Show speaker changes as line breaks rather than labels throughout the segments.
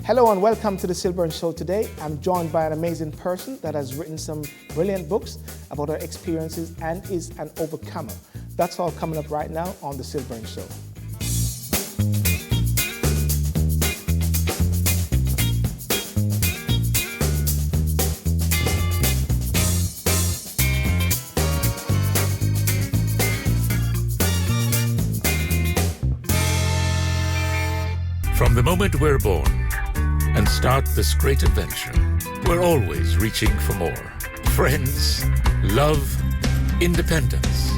Hello and welcome to the SYLBOURNE Show today. I'm joined by an amazing person that has written some brilliant books about her experiences and is an overcomer. That's all coming up right now on the SYLBOURNE Show.
From the moment we're born and start this great adventure, we're always reaching for more. Friends, love, independence.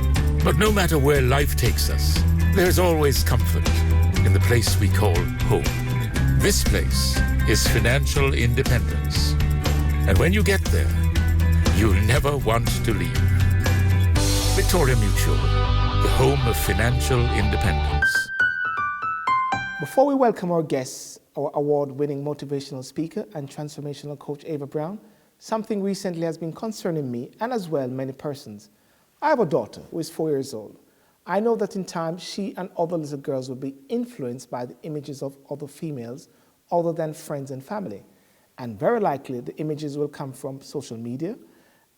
But no matter where life takes us, there's always comfort in the place we call home. This place is financial independence. And when you get there, you'll never want to leave. Victoria Mutual, the home of financial independence.
Before we welcome our guests, our award-winning motivational speaker and transformational coach Ava Brown, something recently has been concerning me and as well many persons. I have a daughter who is 4 years old. I know that in time she and other little girls will be influenced by the images of other females other than friends and family. And very likely the images will come from social media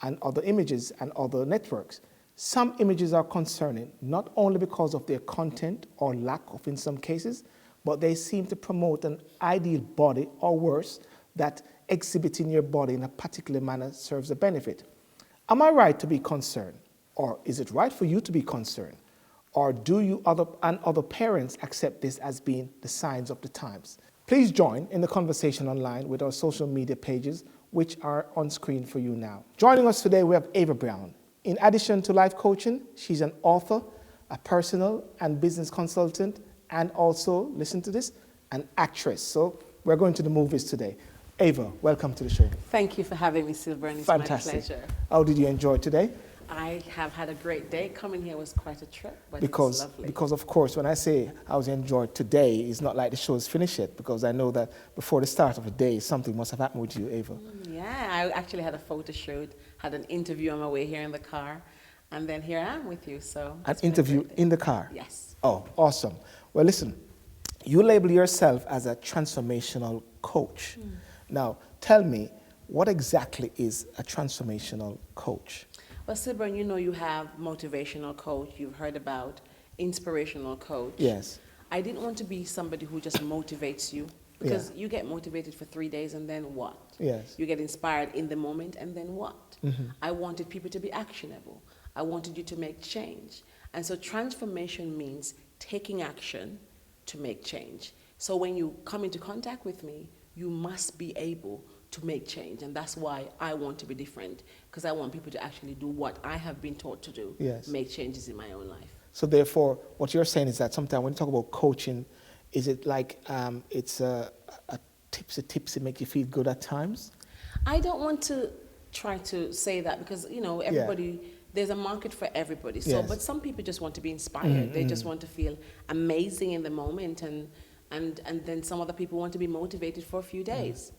and other images and other networks. Some images are concerning, not only because of their content or lack of in some cases, but they seem to promote an ideal body, or worse, that exhibiting your body in a particular manner serves a benefit. Am I right to be concerned? Or is it right for you to be concerned? Or do you and other parents accept this as being the signs of the times? Please join in the conversation online with our social media pages, which are on screen for you now. Joining us today, we have Ava Brown. In addition to life coaching, she's an author, a personal and business consultant, and also, listen to this, an actress. So we're going to the movies today. Ava, welcome to the show.
Thank you for having me, SYLBOURNE. It's
Fantastic.
my pleasure.
How did you enjoy today?
I have had a great day. Coming here was quite a trip, but
Because,
it's lovely.
because of course, when I say I was enjoyed today, it's not like the show is finished yet, because I know that before the start of the day, something must have happened with you, Ava.
Yeah, I actually had a photo shoot, had an interview on my way here in the car, and then here I am with you. So
An interview in the car?
Yes.
Oh, awesome. Well, listen, you label yourself as a transformational coach. Now, tell me, what exactly is a transformational coach?
Well, SYLBOURNE, you know you have motivational coach. You've heard about inspirational coach.
Yes.
I didn't want to be somebody who just motivates you, because you get motivated for 3 days and then what?
Yes.
You get inspired in the moment and then what? I wanted people to be actionable. I wanted you to make change. And so transformation means taking action to make change. So when you come into contact with me, you must be able to make change. And that's why I want to be different, because I want people to actually do what I have been taught to do, make changes in my own life.
So therefore, what you're saying is that sometimes when you talk about coaching, is it like it's a tipsy make you feel good at times?
I don't want to try to say that, because, you know, everybody, there's a market for everybody. So, but some people just want to be inspired. They just want to feel amazing in the moment, and then some other people want to be motivated for a few days.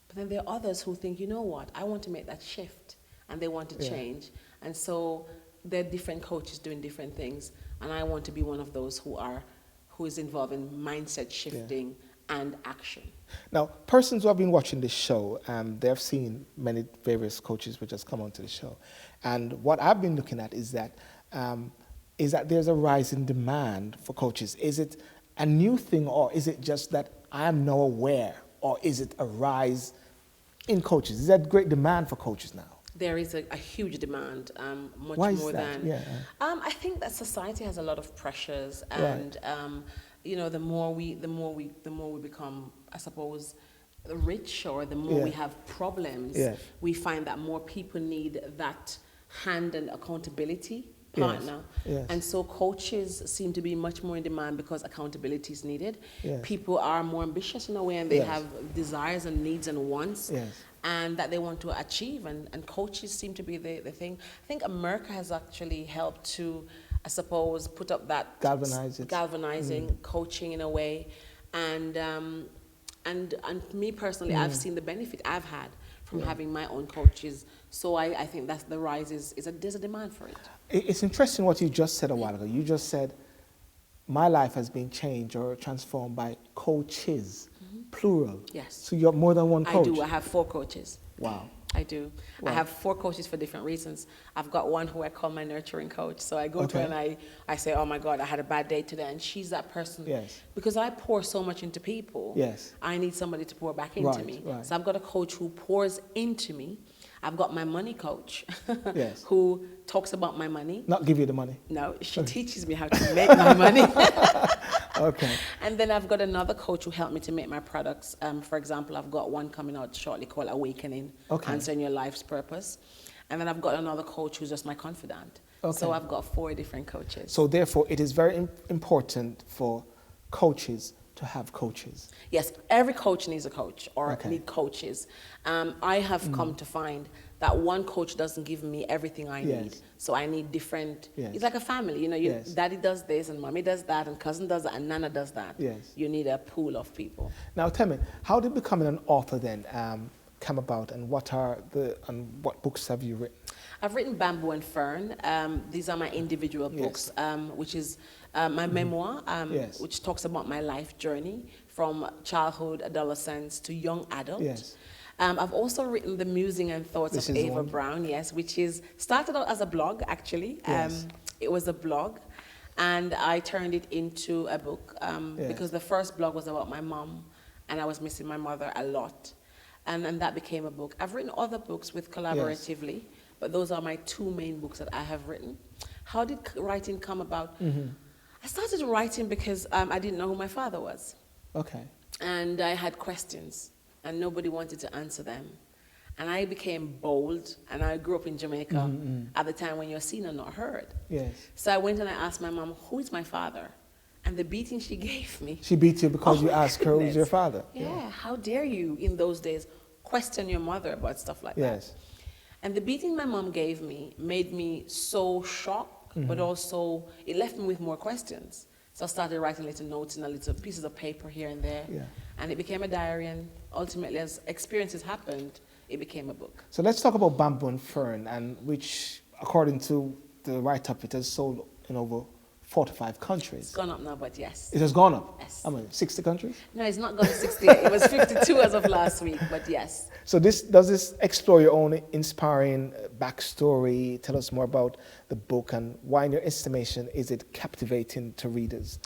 But then there are others who think, you know what, I want to make that shift, and they want to change. And so there are different coaches doing different things, and I want to be one of those who is involved in mindset shifting and action.
Now, persons who have been watching this show, they've seen many various coaches which has come onto the show. And what I've been looking at is that there's a rise in demand for coaches. Is it a new thing, or is it just that I am now aware, or is it a rise in coaches? Is there great demand for coaches now?
There is a huge demand, much
Why is
more
that?
than. I think that society has a lot of pressures, and you know, the more we become, I suppose, rich, or the more we have problems, we find that more people need that hand and accountability partner. And so coaches seem to be much more in demand because accountability is needed. People are more ambitious in a way, and they have desires and needs and wants, and that they want to achieve, and coaches seem to be the thing. I think America has actually helped to, I suppose, put up that galvanizing coaching in a way, and me personally, I've seen the benefit I've had from having my own coaches. So I think that's the rise there's a demand for it.
It's interesting what you just said a while ago. You just said, my life has been changed or transformed by coaches. Plural?
Yes.
So you have more than one coach?
I do. I have 4 coaches.
Wow.
I do.
Wow.
I have 4 coaches for different reasons. I've got one who I call my nurturing coach. So I go to her and I say, oh my God, I had a bad day today. And she's that person.
Yes.
Because I pour so much into people.
Yes.
I need somebody to pour back into me.
Right.
So I've got a coach who pours into me. I've got my money coach
Yes.
who talks about my money.
Not give you the money?
No, she teaches me how to make my money.
Okay.
And then I've got another coach who helped me to make my products. For example, I've got one coming out shortly called Awakening, Answering Your Life's Purpose. And then I've got another coach who's just my confidant.
Okay.
So I've got 4 different coaches.
So therefore, it is very important for coaches to have coaches.
Yes, every coach needs a coach or need coaches. I have come to find that one coach doesn't give me everything I need. So I need different, it's like a family, you know, daddy does this and mommy does that and cousin does that and nana does that.
Yes.
You need a pool of people.
Now tell me, how did becoming an author then come about, and what books have you written?
I've written Bamboo and Fern. These are my individual books, which is my memoir, which talks about my life journey from childhood, adolescence to young adult.
Yes.
I've also written The Musing and Thoughts of Ava Brown, which is started out as a blog, actually.
Yes.
It was a blog, and I turned it into a book because the first blog was about my mom, and I was missing my mother a lot. And that became a book. I've written other books with collaboratively, but those are my 2 main books that I have written. How did writing come about? I started writing because I didn't know who my father was.
Okay.
And I had questions, and nobody wanted to answer them. And I became bold, and I grew up in Jamaica at the time when you're seen and not heard.
Yes.
So I went and I asked my mom, who is my father? And the beating she gave me.
She beat you because you asked her who's your father?
Yeah, how dare you in those days question your mother about stuff like that.
Yes.
And the beating my mom gave me made me so shocked, but also it left me with more questions. So I started writing little notes and little pieces of paper here and there. Yeah. And it became a diary, and ultimately as experiences happened, it became a book.
So let's talk about Bamboo and Fern, and which, according to the write-up, it has sold in over 45 countries.
It's gone up now, but yes.
It has gone up?
Yes.
I mean, 60 countries?
No, it's not gone to 60. It was 52 as of last week, but yes.
So does this explore your own inspiring backstory? Tell us more about the book, and why, in your estimation, is it captivating to readers?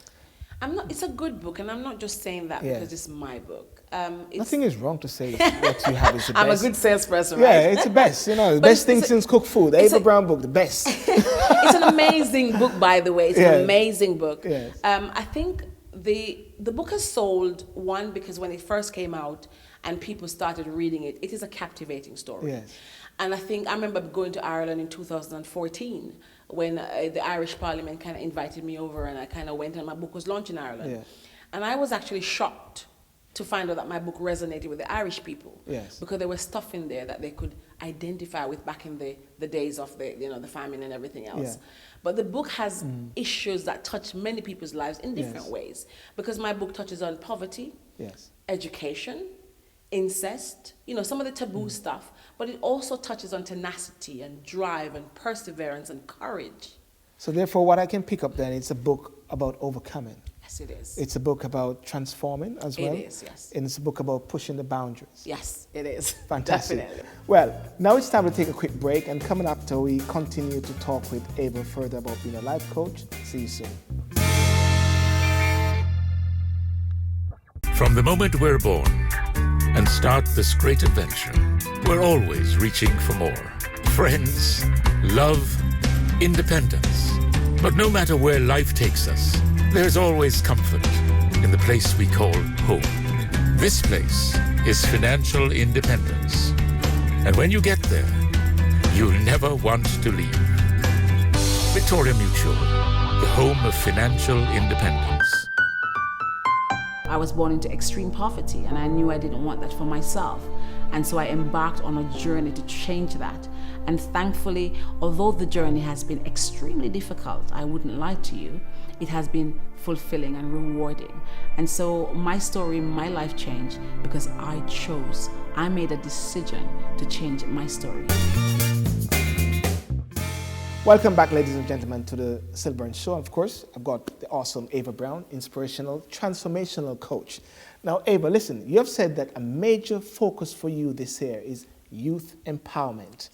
It's a good book, and I'm not just saying that because it's my book.
Nothing is wrong to say what you have is the best.
I'm a good salesperson, right?
Yeah, it's the best, you know, the best thing since cook food. Ava Brown book, the best.
It's an amazing book, by the way. It's an amazing book.
Yes.
I think the book has sold, one, because when it first came out and people started reading it, it is a captivating story.
Yes.
And I remember going to Ireland in 2014 when the Irish Parliament kind of invited me over, and I kind of went, and my book was launched in Ireland. Yeah. And I was actually shocked to find out that my book resonated with the Irish people.
Yes.
Because there was stuff in there that they could identify with back in the days of the famine and everything else. Yeah. But the book has issues that touch many people's lives in different ways. Because my book touches on poverty, education, incest, some of the taboo stuff, but it also touches on tenacity and drive and perseverance and courage.
So therefore, what I can pick up then, it's a book about overcoming.
Yes, it is.
It's a book about transforming as well.
It is, yes.
And it's a book about pushing the boundaries.
Yes, it is.
Fantastic.
Definitely.
Well, now it's time to take a quick break, and coming up till we continue to talk with Ava further about being a life coach. See you soon.
From the moment we're born and start this great adventure, we're always reaching for more. Friends, love, independence. But no matter where life takes us, there's always comfort in the place we call home. This place is financial independence. And when you get there, you'll never want to leave. Victoria Mutual, the home of financial independence.
I was born into extreme poverty, and I knew I didn't want that for myself. And so I embarked on a journey to change that. And thankfully, although the journey has been extremely difficult, I wouldn't lie to you, it has been fulfilling and rewarding. And so my story, my life changed because I made a decision to change my story.
Welcome back, ladies and gentlemen, to the SYLBOURNE Show. Of course, I've got the awesome Ava Brown, inspirational, transformational coach. Now, Ava, listen, you have said that a major focus for you this year is youth empowerment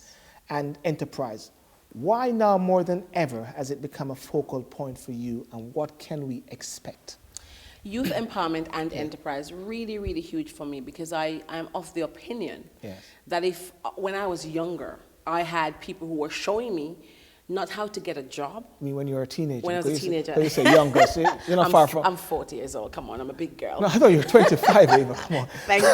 and enterprise. Why now more than ever has it become a focal point for you, and what can we expect?
Youth empowerment and enterprise, really, really huge for me, because I am of the opinion that if, when I was younger, I had people who were showing me not how to get a job.
I mean, when you were a teenager?
When I was a teenager.
You say younger, so you're not far from...
I'm 40 years old, come on, I'm a big girl.
No, I thought you were 25, Ava, come on.
Thank you.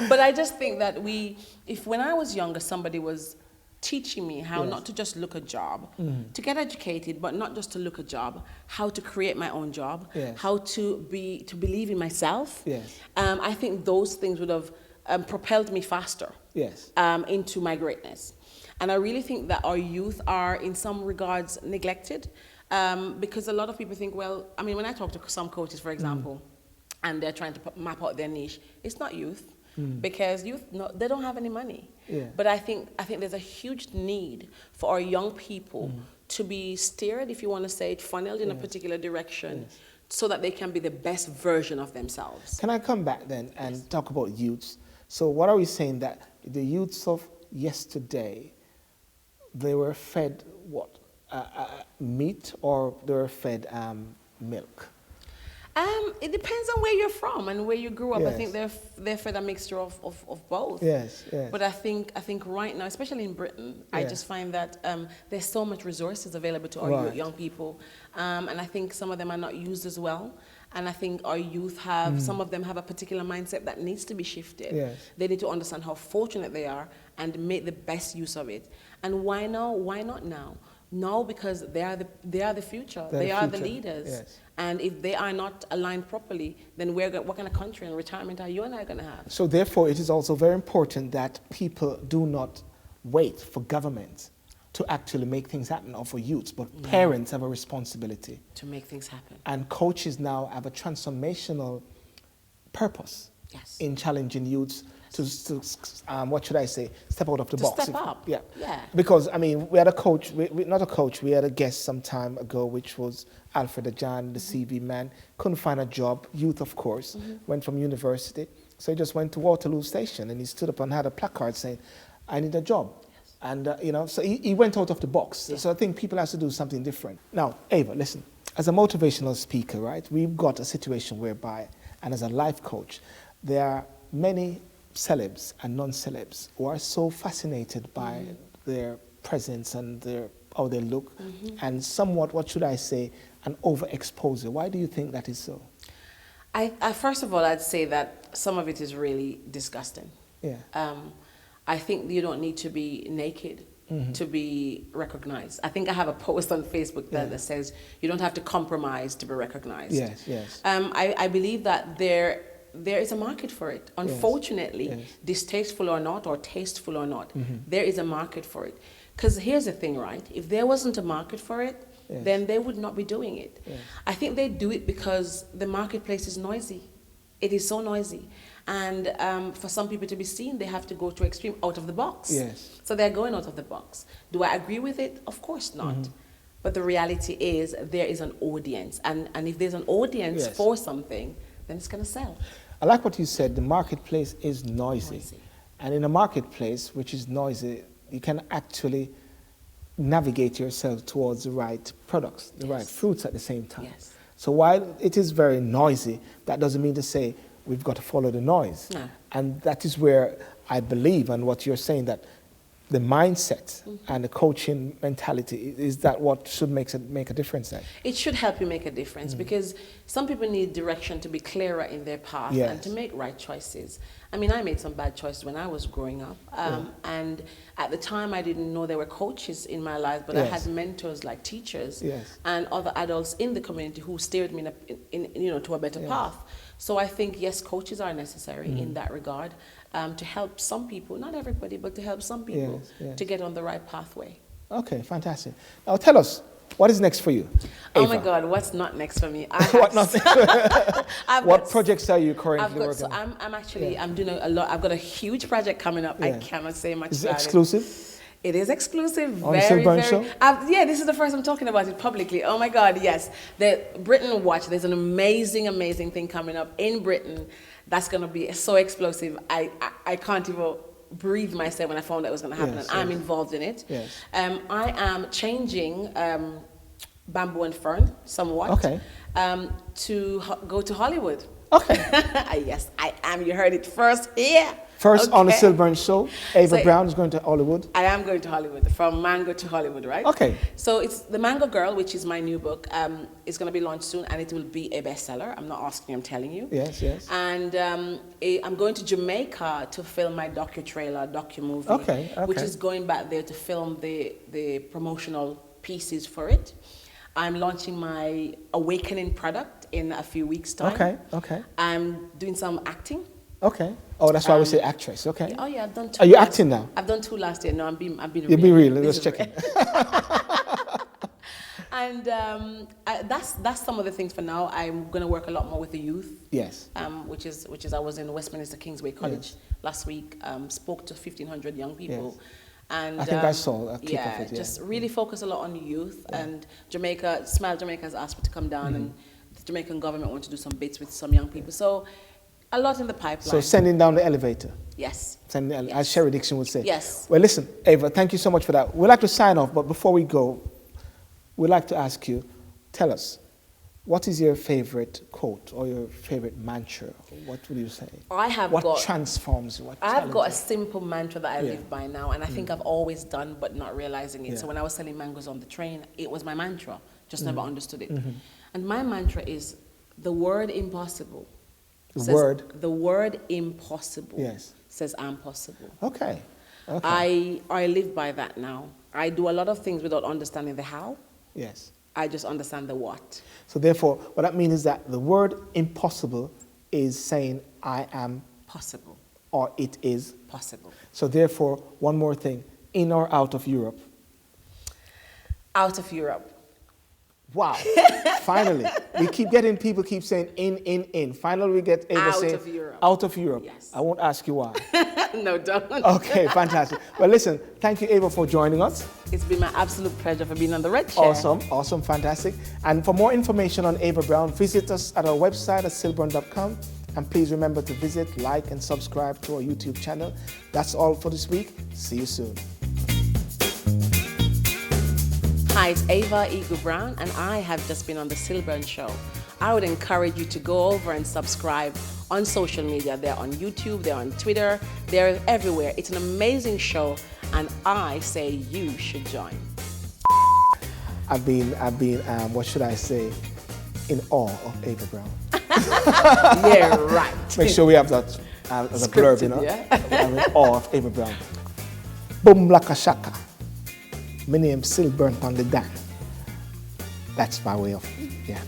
But I just think that when I was younger, somebody was teaching me how not to just look a job, to get educated, but not just to look a job, how to create my own job, how to believe in myself. I think those things would have propelled me faster into my greatness. And I really think that our youth are, in some regards, neglected, because a lot of people think, well, I mean, when I talk to some coaches, for example, and they're trying to map out their niche, it's not youth, because youth, they don't have any money. But I think there's a huge need for our young people to be steered, if you want to say it, funneled in a particular direction, so that they can be the best version of themselves.
Can I come back then and talk about youths? So what are we saying, that the youths of yesterday, they were fed what? Meat, or they were fed milk?
It depends on where you're from and where you grew up. I think they're fed a mixture of both. But I think right now, especially in Britain, I just find that there's so much resources available to our young people, and I think some of them are not used as well. And I think our youth have, some of them have a particular mindset that needs to be shifted. They need to understand how fortunate they are and make the best use of it. And why now? Why not now? No, because they are the future. They are the leaders. And if they are not aligned properly, then what kind of country and retirement are you and I going to have?
So therefore, it is also very important that people do not wait for government to actually make things happen, or for youths, but parents have a responsibility
to make things happen.
And coaches now have a transformational purpose in challenging youths to what should I say, step out of the box.
Step up.
Because, I mean, we had a coach, not a coach, we had a guest some time ago, which was Alfred Ajan, the CV man, couldn't find a job, youth of course, went from university, so he just went to Waterloo Station and he stood up and had a placard saying, I need a job. And, so he went out of the box. So I think people have to do something different. Now, Ava, listen, as a motivational speaker, right, we've got a situation whereby, and as a life coach, there are many celebs and non-celebs who are so fascinated by their presence and how they look, and somewhat, what should I say, an overexposure. Why do you think that is so?
I first of all, I'd say that some of it is really disgusting. I think you don't need to be naked to be recognized. I think I have a post on Facebook that says you don't have to compromise to be recognized. I believe that there is a market for it. Unfortunately, distasteful or not, or tasteful or not, there is a market for it. Because here's the thing, right? If there wasn't a market for it, then they would not be doing it. I think they do it because the marketplace is noisy. It is so noisy. And for some people to be seen, they have to go to extreme, out of the box. So they're going out of the box. Do I agree with it? Of course not. But the reality is there is an audience. And if there's an audience for something, then it's going to sell.
I like what you said. The marketplace is noisy. And in a marketplace which is noisy, you can actually navigate yourself towards the right products, the right fruits at the same time. So while it is very noisy, that doesn't mean to say we've got to follow the noise. And that is where I believe, and what you're saying, that the mindset and the coaching mentality, is that what should make a difference then? It
should help you make a difference, because some people need direction to be clearer in their path and to make right choices. I mean, I made some bad choices when I was growing up, and at the time I didn't know there were coaches in my life, but I had mentors like teachers and other adults in the community who steered me to a better path. So I think, yes, coaches are necessary in that regard, to help some people, not everybody, but to help some people to get on the right pathway.
Okay, fantastic. Now tell us, what is next for you, Ava?
Oh my God, what's not next for me?
What projects are you currently working on?
I'm doing a lot. I've got a huge project coming up. I cannot say much about it.
Is it exclusive?
It is exclusive.
On the SYLBOURNE Show?
Yeah, this is the first I'm talking about it publicly. Oh my God, yes. The Britain Watch, there's an amazing, amazing thing coming up in Britain that's going to be so explosive. I can't even breathe myself when I found out it was going to happen, and I'm involved in it.
Yes.
I am changing Bamboo and Fern somewhat to go to Hollywood.
Okay.
Yes, I am. You heard it first here.
First on the SYLBOURNE Show, Ava Brown is going to Hollywood.
I am going to Hollywood, from Mango to Hollywood, right?
Okay.
So it's The Mango Girl, which is my new book. It's going to be launched soon, and it will be a bestseller. I'm not asking, I'm telling you.
Yes, yes.
And I'm going to Jamaica to film my docu-movie, which is going back there to film the promotional pieces for it. I'm launching my Awakening product in a few weeks' time.
Okay, okay.
I'm doing some acting.
Okay. Oh, that's why we say actress. Okay.
Oh yeah, I've done 2.
Are you acting now?
I've done 2 last year. No, I'm being real.
You'll be real. Let's check it.
And that's some of the things for now. I'm going to work a lot more with the youth.
Yes.
Which is I was in Westminster Kingsway College last week. Spoke to 1,500 young people.
Yes.
And
I think I saw a clip of it. Yeah.
Just really focus a lot on youth. And Jamaica, Smile Jamaica has asked me to come down, and the Jamaican government want to do some bits with some young people. So a lot in the pipeline.
So sending down the elevator.
Yes.
As Sherry Dixon would say.
Yes.
Well, listen, Ava, thank you so much for that. We'd like to sign off, but before we go, we'd like to ask you, tell us, what is your favorite quote or your favorite mantra? What would you say? What transforms you?
I've got a simple mantra that I live by now, and I think I've always done, but not realizing it. So when I was selling mangoes on the train, it was my mantra, just never understood it. And my mantra is, the word impossible. The word impossible says I'm possible.
Okay. Okay.
I live by that now. I do a lot of things without understanding the how.
Yes.
I just understand the what.
So therefore, what that means is that the word impossible is saying I am
possible.
Or it is
possible.
So therefore, one more thing, in or out of Europe?
Out of Europe.
Wow. Finally. People keep saying in. Finally we get Ava saying out of Europe.
Yes.
I won't ask you why.
No, don't.
Okay, fantastic. Well, listen, thank you, Ava, for joining us.
It's been my absolute pleasure for being on the Red Chair.
Awesome, fantastic. And for more information on Ava Brown, visit us at our website at SYLBOURNE.com. And please remember to visit, like, and subscribe to our YouTube channel. That's all for this week. See you soon.
Hi, it's Ava Eagle Brown, and I have just been on the SYLBOURNE Show. I would encourage you to go over and subscribe on social media. They're on YouTube, they're on Twitter, they're everywhere. It's an amazing show, and I say you should join.
I've been, what should I say, in awe of Ava Brown.
Yeah, right.
Make sure we have that as a blurb, you know?
Yeah.
I'm in awe of Ava Brown. Boom laka shaka. My name's SYLBOURNE on the Dan. That's my way of, yeah.